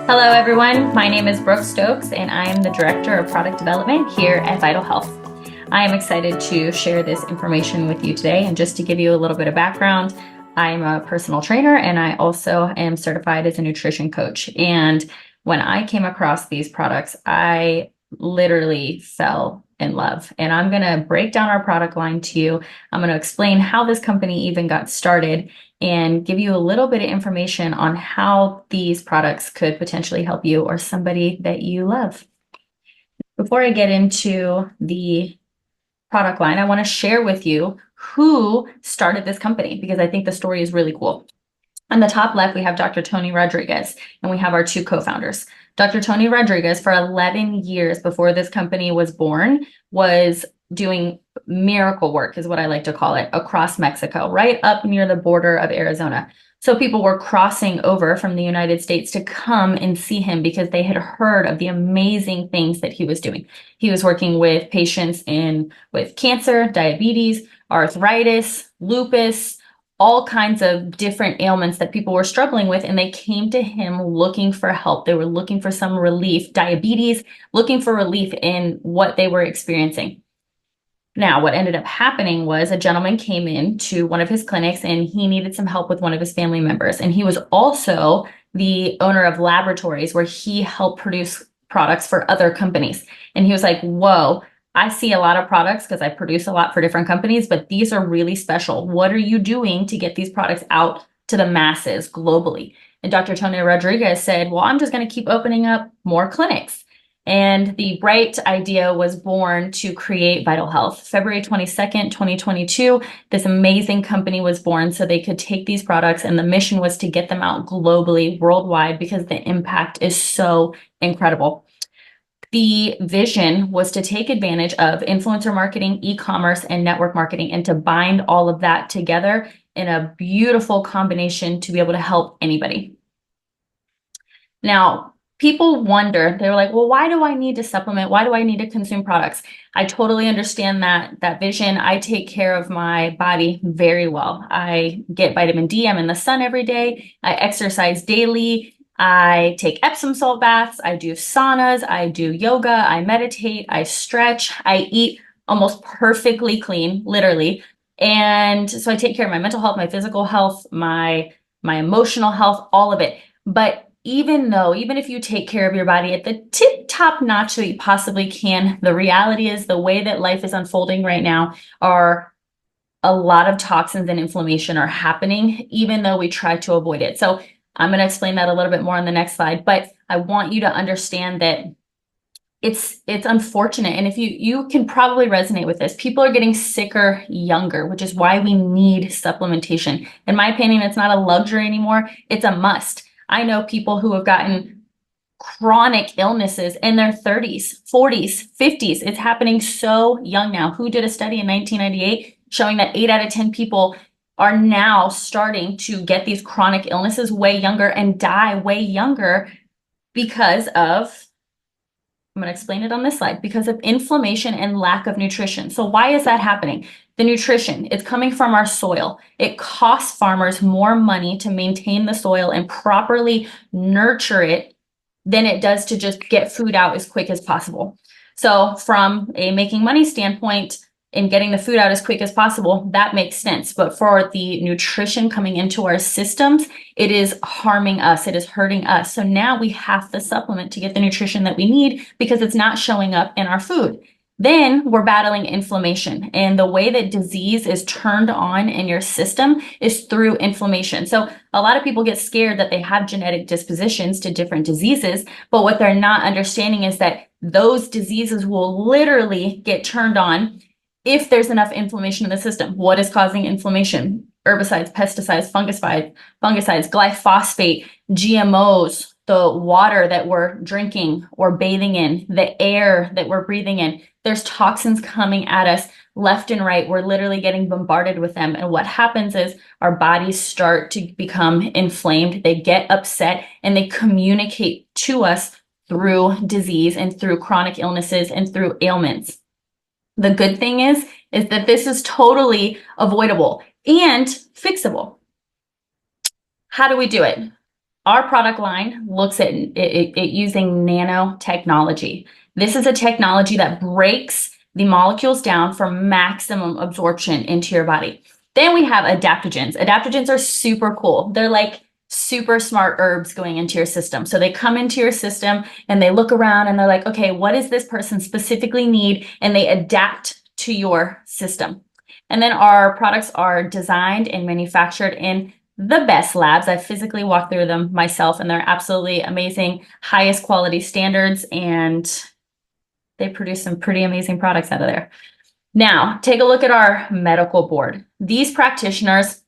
Hello, everyone. My name is Brooke Stokes, and I am the Director of Product Development here at Vital Health. I am excited to share this information with you today. And just to give you a little bit of background, I'm a personal trainer and I also am certified as a nutrition coach. And when I came across these products, I literally fell in love. And I'm going to break down our product line to you. I'm going to explain how this company even got started and give you a little bit of information on how these products could potentially help you or somebody that you love. Before I get into the product line, I want to share with you who started this company because I think the story is really cool. On the top left, we have Dr. Tony Rodriguez, and we have our two co-founders. Dr. Tony Rodriguez, for 11 years before this company was born, was doing miracle work, is what I like to call it, across Mexico, right up near the border of Arizona. So people were crossing over from the United States to come and see him because they had heard of the amazing things that he was doing. He was working with patients with cancer, diabetes, arthritis, lupus, all kinds of different ailments that people were struggling with, and they came to him looking for help. They were looking for some relief, diabetes, looking for relief in what they were experiencing. Now, what ended up happening was a gentleman came in to one of his clinics and he needed some help with one of his family members. And he was also the owner of laboratories where he helped produce products for other companies. And he was like, whoa, I see a lot of products because I produce a lot for different companies, but these are really special. What are you doing to get these products out to the masses globally? And Dr. Tony Rodriguez said, well, I'm just going to keep opening up more clinics. And the bright idea was born to create Vital Health. February 22nd, 2022, this amazing company was born so they could take these products, and the mission was to get them out globally, worldwide, because the impact is so incredible. The vision was to take advantage of influencer marketing, e-commerce, and network marketing, and to bind all of that together in a beautiful combination to be able to help anybody. Now, people wonder, they're like, well, why do I need to supplement? Why do I need to consume products? I totally understand that vision. I take care of my body very well. I get vitamin D. I'm in the sun every day. I exercise daily. I take Epsom salt baths. I do saunas. I do yoga. I meditate. I stretch. I eat almost perfectly clean, literally. And so I take care of my mental health, my physical health, my emotional health, all of it. But even if you take care of your body at the tip top notch that you possibly can, the reality is the way that life is unfolding right now are a lot of toxins and inflammation are happening, even though we try to avoid it. So I'm going to explain that a little bit more on the next slide, but I want you to understand that it's unfortunate. And if you can probably resonate with this, people are getting sicker younger, which is why we need supplementation. In my opinion, it's not a luxury anymore. It's a must. I know people who have gotten chronic illnesses in their 30s, 40s, 50s. It's happening so young now. Who did a study in 1998 showing that 8 out of 10 people are now starting to get these chronic illnesses way younger and die way younger because of, I'm going to explain it on this slide, because of inflammation and lack of nutrition. So why is that happening? The nutrition, it's coming from our soil. It costs farmers more money to maintain the soil and properly nurture it than it does to just get food out as quick as possible. So from a making money standpoint, in getting the food out as quick as possible, that makes sense. But for the nutrition coming into our systems, it is harming us. It is hurting us. So now we have to supplement to get the nutrition that we need because it's not showing up in our food. Then we're battling inflammation. And the way that disease is turned on in your system is through inflammation. So a lot of people get scared that they have genetic dispositions to different diseases, but what they're not understanding is that those diseases will literally get turned on if there's enough inflammation in the system. What is causing inflammation? Herbicides, pesticides, fungicides, glyphosate, GMOs, the water that we're drinking or bathing in, the air that we're breathing in. There's toxins coming at us left and right. We're literally getting bombarded with them. And what happens is our bodies start to become inflamed. They get upset and they communicate to us through disease and through chronic illnesses and through ailments. The good thing is that this is totally avoidable and fixable. How do we do it? Our product line looks at it using nanotechnology. This is a technology that breaks the molecules down for maximum absorption into your body. Then we have adaptogens. Adaptogens are super cool. They're like super smart herbs going into your system. So they come into your system and they look around and they're like, okay, what does this person specifically need? And they adapt to your system. And then our products are designed and manufactured in the best labs. I've physically walked through them myself, and they're absolutely amazing, highest quality standards, and they produce some pretty amazing products out of there. Now, take a look at our medical board. These practitioners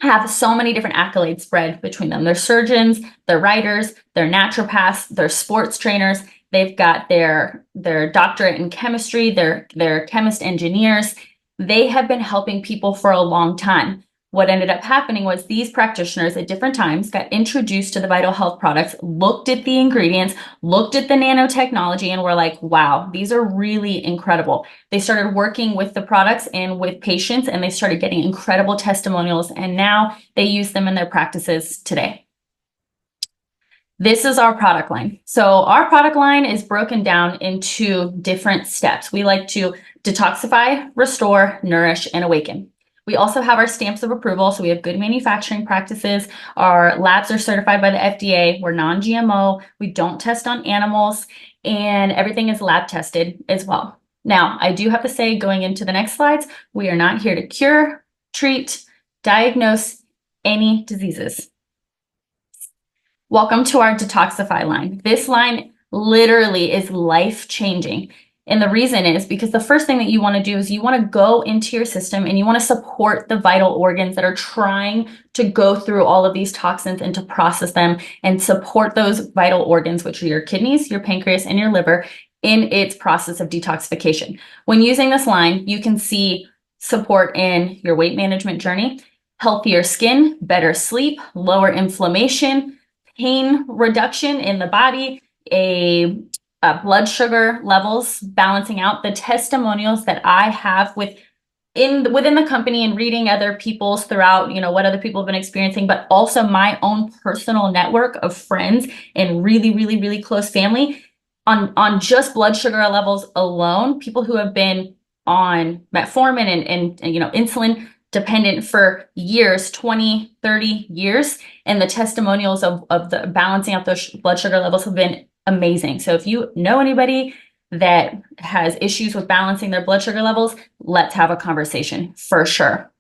have so many different accolades spread between them. They're surgeons, they're writers, they're naturopaths, they're sports trainers. They've got their doctorate in chemistry, they're chemist engineers. They have been helping people for a long time. What ended up happening was these practitioners at different times got introduced to the Vital Health products, looked at the ingredients, looked at the nanotechnology, and were like, wow, these are really incredible. They started working with the products and with patients, and they started getting incredible testimonials, and now they use them in their practices today. This is our product line. So our product line is broken down into different steps. We like to detoxify, restore, nourish, and awaken. We also have our stamps of approval. So we have good manufacturing practices. Our labs are certified by the FDA. We're non-GMO. We don't test on animals, and everything is lab tested as well. Now, I do have to say, going into the next slides, we are not here to cure, treat, diagnose any diseases. Welcome to our Detoxify line. This line literally is life-changing. And the reason is because the first thing that you want to do is you want to go into your system and you want to support the vital organs that are trying to go through all of these toxins and to process them and support those vital organs, which are your kidneys, your pancreas, and your liver, in its process of detoxification. When using this line, you can see support in your weight management journey, healthier skin, better sleep, lower inflammation, pain reduction in the body, blood sugar levels, balancing out. The testimonials that I have within the company and reading other people's throughout, what other people have been experiencing, but also my own personal network of friends and really, really, really close family on just blood sugar levels alone, people who have been on metformin and insulin dependent for years, 20, 30 years. And the testimonials of the balancing out those blood sugar levels have been amazing. So if you know anybody that has issues with balancing their blood sugar levels, let's have a conversation for sure.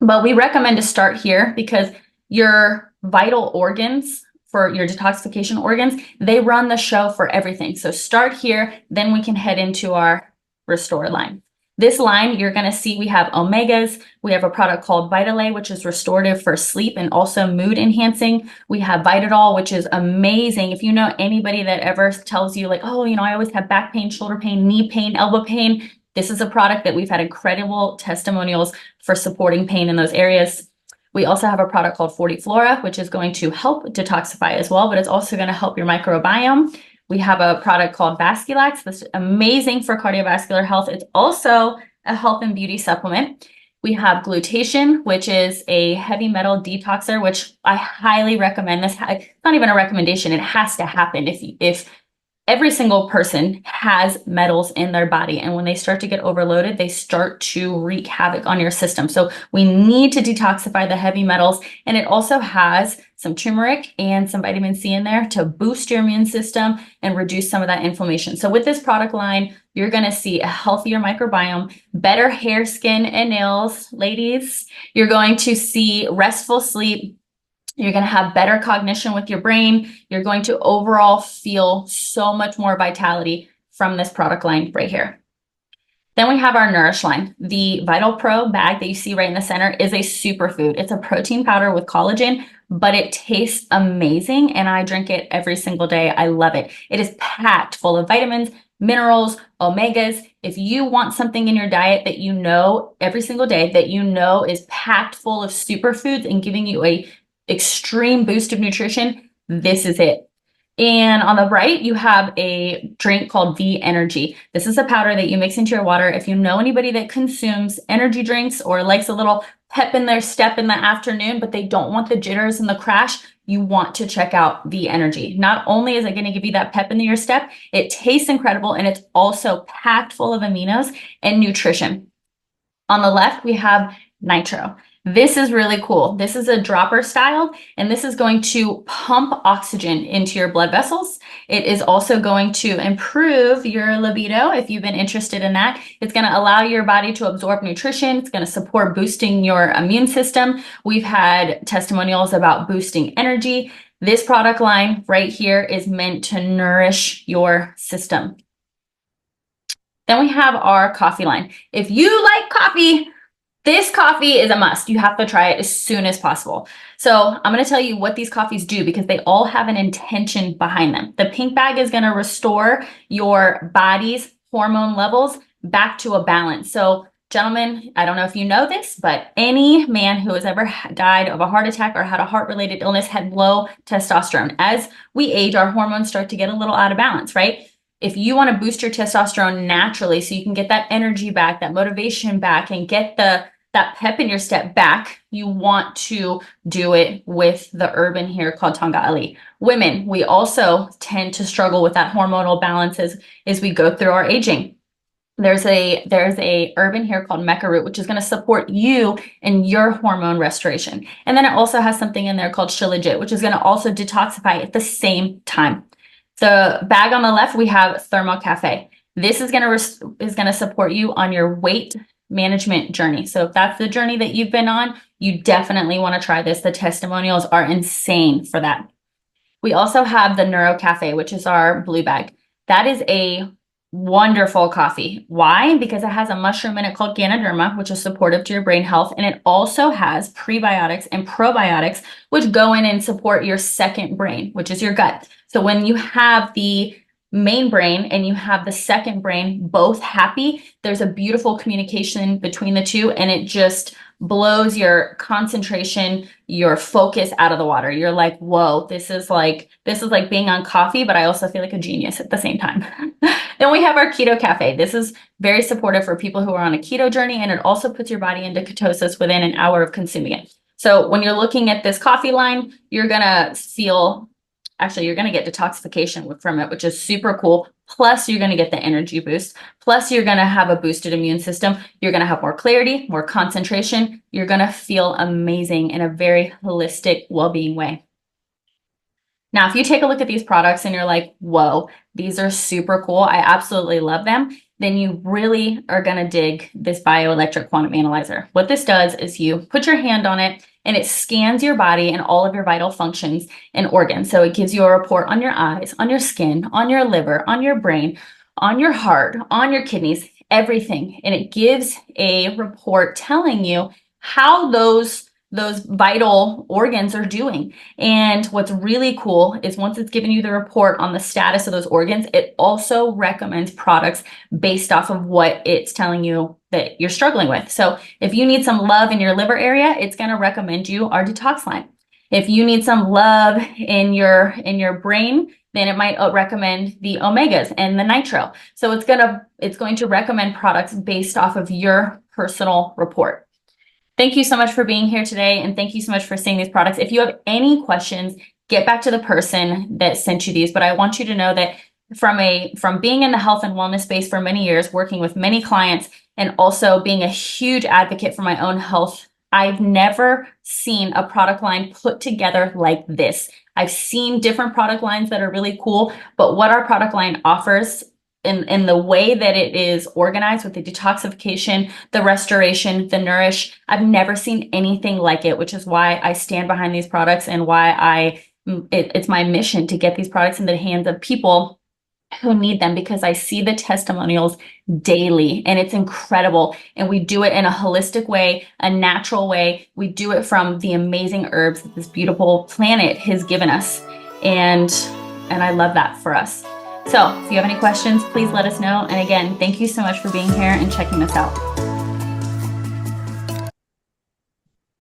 But we recommend to start here because your vital organs, for your detoxification organs, they run the show for everything. So start here, then we can head into our Restore line. This line, you're going to see we have omegas. We have a product called Vitale, which is restorative for sleep and also mood enhancing. We have Vitadol, which is amazing. If you know anybody that ever tells you like, oh, I always have back pain, shoulder pain, knee pain, elbow pain, this is a product that we've had incredible testimonials for supporting pain in those areas. We also have a product called 40 Flora, which is going to help detoxify as well, but it's also going to help your microbiome. We have a product called Vasculax that's amazing for cardiovascular health. It's also a health and beauty supplement. We have glutation, which is a heavy metal detoxer, which I highly recommend. This it's not even a recommendation. It has to happen if every single person has metals in their body. And when they start to get overloaded, they start to wreak havoc on your system. So we need to detoxify the heavy metals. And it also has some turmeric and some vitamin C in there to boost your immune system and reduce some of that inflammation. So with this product line, you're going to see a healthier microbiome, better hair, skin, and nails, ladies. You're going to see restful sleep. You're going to have better cognition with your brain. You're going to overall feel so much more vitality from this product line right here. Then we have our Nourish line. The Vital Pro bag that you see right in the center is a superfood. It's a protein powder with collagen, but it tastes amazing, and I drink it every single day. I love it. It is packed full of vitamins, minerals, omegas. If you want something in your diet that every single day that is packed full of superfoods and giving you a extreme boost of nutrition, this is it. And on the right, you have a drink called V Energy. This is a powder that you mix into your water. If you know anybody that consumes energy drinks or likes a little pep in their step in the afternoon, but they don't want the jitters and the crash, you want to check out the energy. Not only is it going to give you that pep in your step, it tastes incredible, and it's also packed full of aminos and nutrition. On the left, we have Nitro. This is really cool. This is a dropper style, and this is going to pump oxygen into your blood vessels. It is also going to improve your libido if you've been interested in that. It's going to allow your body to absorb nutrition. It's going to support boosting your immune system. We've had testimonials about boosting energy. This product line right here is meant to nourish your system. Then we have our coffee line. If you like coffee, this coffee is a must. You have to try it as soon as possible. So I'm going to tell you what these coffees do because they all have an intention behind them. The pink bag is going to restore your body's hormone levels back to a balance. So gentlemen, I don't know if you know this, but any man who has ever died of a heart attack or had a heart-related illness had low testosterone. As we age, our hormones start to get a little out of balance, right? If you want to boost your testosterone naturally so you can get that energy back, that motivation back, and get that pep in your step back, you want to do it with the herb in here called Tonga Ali. Women, we also tend to struggle with that hormonal balance as we go through our aging. There's a herb in here called Mecha Root, which is going to support you in your hormone restoration. And then it also has something in there called Shilajit, which is going to also detoxify at the same time. The bag on the left, we have Thermo Cafe. This is going to support you on your weight management journey. So if that's the journey that you've been on, you definitely want to try this. The testimonials are insane for that. We also have the Neuro Cafe, which is our blue bag. That is a wonderful coffee. Why? Because it has a mushroom in it called Ganoderma, which is supportive to your brain health. And it also has prebiotics and probiotics, which go in and support your second brain, which is your gut. So when you have the main brain and you have the second brain both happy, there's a beautiful communication between the two, and it just blows your concentration, your focus out of the water. You're like, whoa, this is like being on coffee, but I also feel like a genius at the same time. Then we have our Keto Cafe. This is very supportive for people who are on a keto journey, and it also puts your body into ketosis within an hour of consuming it. So when you're looking at this coffee line, you're going to get detoxification from it, which is super cool. Plus, you're going to get the energy boost. Plus, you're going to have a boosted immune system. You're going to have more clarity, more concentration. You're going to feel amazing in a very holistic, well-being way. Now, if you take a look at these products and you're like, whoa, these are super cool, I absolutely love them, then you really are going to dig this bioelectric quantum analyzer. What this does is you put your hand on it and it scans your body and all of your vital functions and organs. So it gives you a report on your eyes, on your skin, on your liver, on your brain, on your heart, on your kidneys, everything. And it gives a report telling you how those vital organs are doing. And what's really cool is once it's given you the report on the status of those organs, it also recommends products based off of what it's telling you that you're struggling with. So if you need some love in your liver area, it's going to recommend you our detox line. If you need some love in your brain, then it might recommend the omegas and the nitro. So it's going to recommend products based off of your personal report. Thank you so much for being here today, and thank you so much for seeing these products. If you have any questions, get back to the person that sent you these, but I want you to know that from being in the health and wellness space for many years, working with many clients, and also being a huge advocate for my own health, I've never seen a product line put together like this. I've seen different product lines that are really cool, but what our product line offers in the way that it is organized with the detoxification, the restoration, the nourish, I've never seen anything like it, which is why I stand behind these products and why it's my mission to get these products in the hands of people who need them, because I see the testimonials daily and it's incredible. And we do it in a holistic way, a natural way. We do it from the amazing herbs that this beautiful planet has given us. And I love that for us. So if you have any questions, please let us know. And again, thank you so much for being here and checking this out.